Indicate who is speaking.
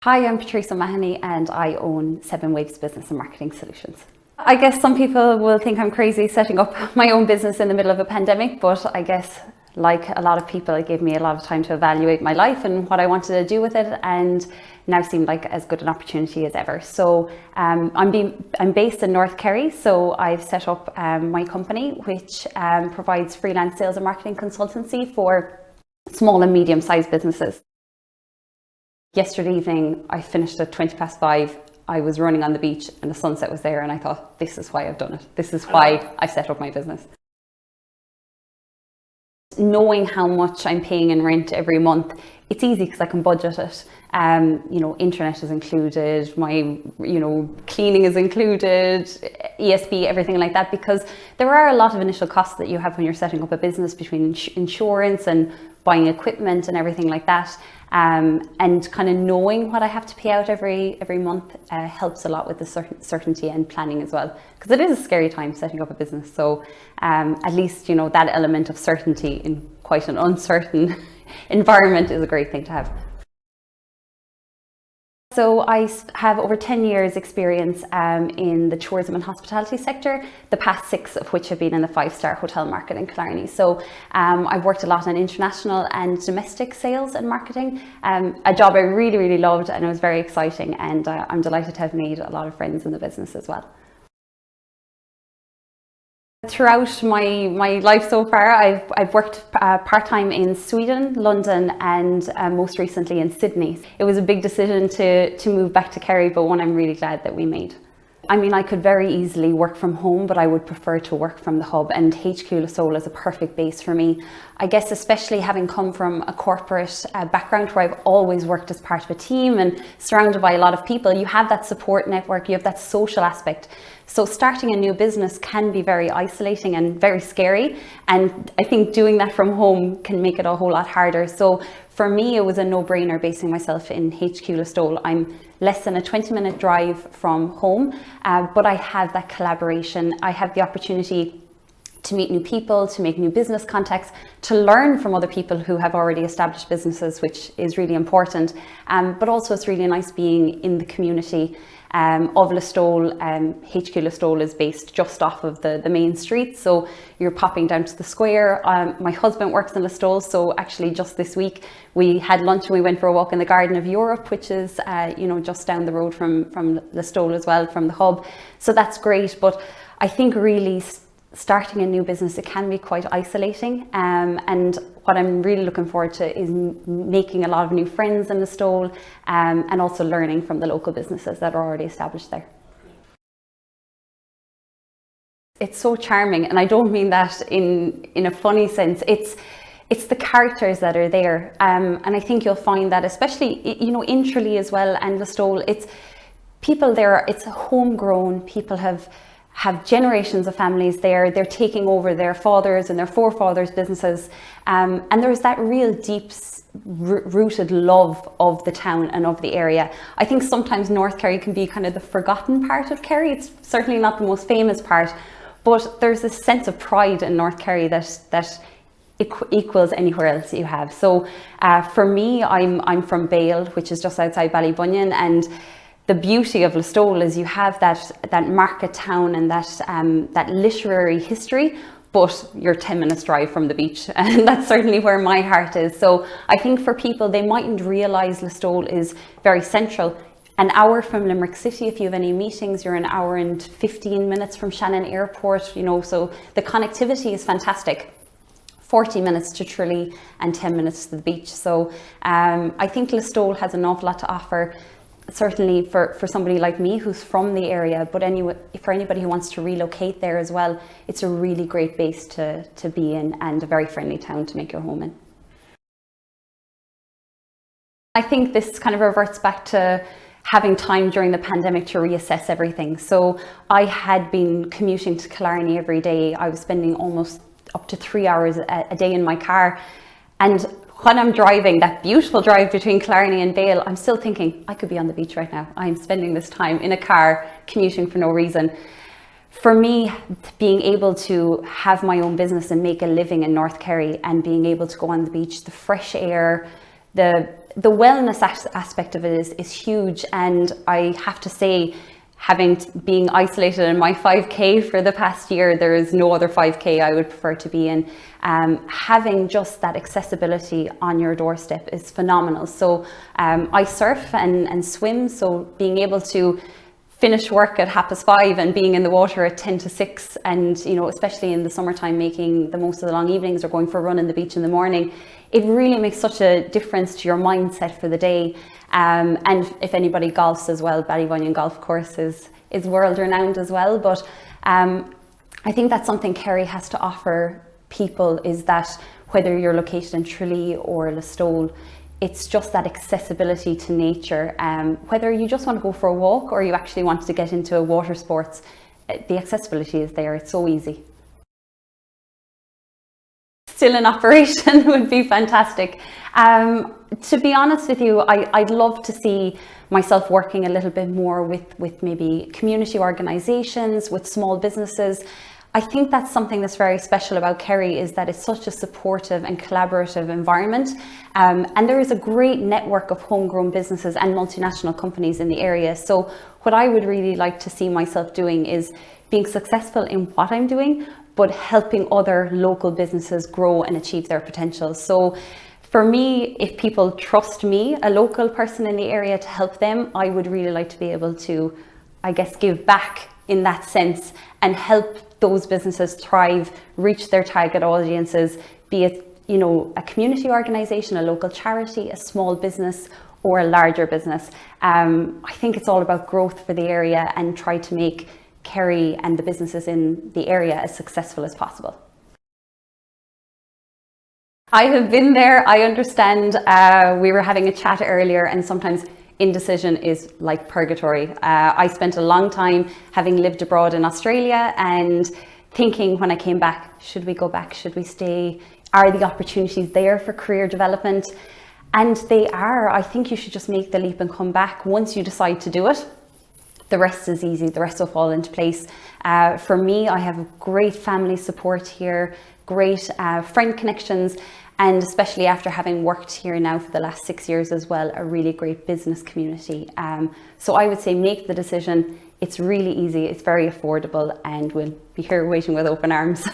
Speaker 1: Hi, I'm Patrice O'Mahony and I own SevenWaves Business Marketing Solutions. I guess some people will think I'm crazy setting up my own business in the middle of a pandemic, but I guess like a lot of people, it gave me a lot of time to evaluate my life and what I wanted to do with it, and now seemed like as good an opportunity as ever. So I'm based in North Kerry, so I've set up my company, which provides freelance sales and marketing consultancy for small and medium-sized businesses. Yesterday evening, I finished at 5:20. I was running on the beach and the sunset was there, and I thought, this is why I've done it. This is why I set up my business. Knowing how much I'm paying in rent every month, it's easy because I can budget it. Internet is included, my, cleaning is included, ESB, everything like that, because there are a lot of initial costs that you have when you're setting up a business, between insurance and buying equipment and everything like that. And kind of knowing what I have to pay out every month helps a lot with the certainty and planning as well, because it is a scary time setting up a business. So at least, that element of certainty in quite an uncertain environment is a great thing to have. So I have over 10 years experience in the tourism and hospitality sector, the past 6 of which have been in the 5-star hotel market in Killarney. So I've worked a lot on international and domestic sales and marketing, a job I really, really loved, and it was very exciting, and I'm delighted to have made a lot of friends in the business as well. Throughout my life so far, I've worked part-time in Sweden, London, and most recently in Sydney. It was a big decision to move back to Kerry, but one I'm really glad that we made. I mean, I could very easily work from home, but I would prefer to work from the hub, and HQListowel is a perfect base for me. I guess especially having come from a corporate background where I've always worked as part of a team and surrounded by a lot of people, you have that support network, you have that social aspect. So starting a new business can be very isolating and very scary, and I think doing that from home can make it a whole lot harder. So for me, it was a no-brainer basing myself in HQListowel. I'm less than a 20-minute drive from home, but I have that collaboration. I have the opportunity to meet new people, to make new business contacts, to learn from other people who have already established businesses, which is really important. But also it's really nice being in the community of Listowel. HQListowel is based just off of the main street, so you're popping down to the square. My husband works in Listowel, so actually just this week we had lunch and we went for a walk in the Garden of Europe, which is just down the road from Listowel as well, from the hub. So that's great, but I think really starting a new business, it can be quite isolating, and what I'm really looking forward to is making a lot of new friends in Listowel, and also learning from the local businesses that are already established there. It's so charming, and I don't mean that in a funny sense. It's the characters that are there, and I think you'll find that especially in Tralee as well, and Listowel, it's people there. It's homegrown. People have generations of families there. They're taking over their fathers and their forefathers' businesses, and there's that real deep rooted love of the town and of the area. I think sometimes North Kerry can be kind of the forgotten part of Kerry. It's certainly not the most famous part, but there's this sense of pride in North Kerry that equals anywhere else you have. So for me, I'm from Bale, which is just outside Ballybunion, and the beauty of Listowel is you have that market town and that literary history, but you're 10 minutes drive from the beach, and that's certainly where my heart is. So I think for people, they mightn't realise Listowel is very central. An hour from Limerick City, if you have any meetings, you're an hour and 15 minutes from Shannon Airport, so the connectivity is fantastic. 40 minutes to Tralee and 10 minutes to the beach. So I think Listowel has an awful lot to offer, certainly for somebody like me who's from the area, but anyway, for anybody who wants to relocate there as well, it's a really great base to be in, and a very friendly town to make your home in. I think this kind of reverts back to having time during the pandemic to reassess everything. So I had been commuting to Killarney every day. I was spending almost up to 3 hours a day in my car, and when I'm driving that beautiful drive between Killarney and Bale, I'm still thinking, I could be on the beach right now. I'm spending this time in a car commuting for no reason. For me, being able to have my own business and make a living in North Kerry, and being able to go on the beach, the fresh air, the the wellness aspect of it is huge. And I have to say, being isolated in my 5K for the past year, there is no other 5K I would prefer to be in. Having just that accessibility on your doorstep is phenomenal. So I surf and swim, so being able to finish work at 5:30 and being in the water at 10 to 6, and especially in the summertime, making the most of the long evenings or going for a run in the beach in the morning, it really makes such a difference to your mindset for the day. And if anybody golfs as well, Ballybunion Golf Course is world renowned as well. But I think that's something Kerry has to offer people, is that whether you're located in Tralee or Listowel, it's just that accessibility to nature. Whether you just want to go for a walk or you actually want to get into a water sports, the accessibility is there. It's so easy. Still in operation would be fantastic. To be honest with you, I'd love to see myself working a little bit more with maybe community organisations, with small businesses. I think that's something that's very special about Kerry, is that it's such a supportive and collaborative environment. And there is a great network of homegrown businesses and multinational companies in the area. So what I would really like to see myself doing is being successful in what I'm doing, but helping other local businesses grow and achieve their potential. So for me, if people trust me, a local person in the area, to help them, I would really like to be able to, I guess, give back in that sense and help those businesses thrive, reach their target audiences, be it a community organisation, a local charity, a small business, or a larger business. I think it's all about growth for the area, and try to make Kerry and the businesses in the area as successful as possible. I have been there. I understand. We were having a chat earlier, and sometimes indecision is like purgatory. I spent a long time, having lived abroad in Australia, and thinking when I came back, should we go back? Should we stay? Are the opportunities there for career development? And they are. I think you should just make the leap and come back. Once you decide to do it, the rest is easy. The rest will fall into place. For me, I have great family support here, great friend connections, and especially after having worked here now for the last 6 years as well, a really great business community. So I would say make the decision. It's really easy, it's very affordable, and we'll be here waiting with open arms.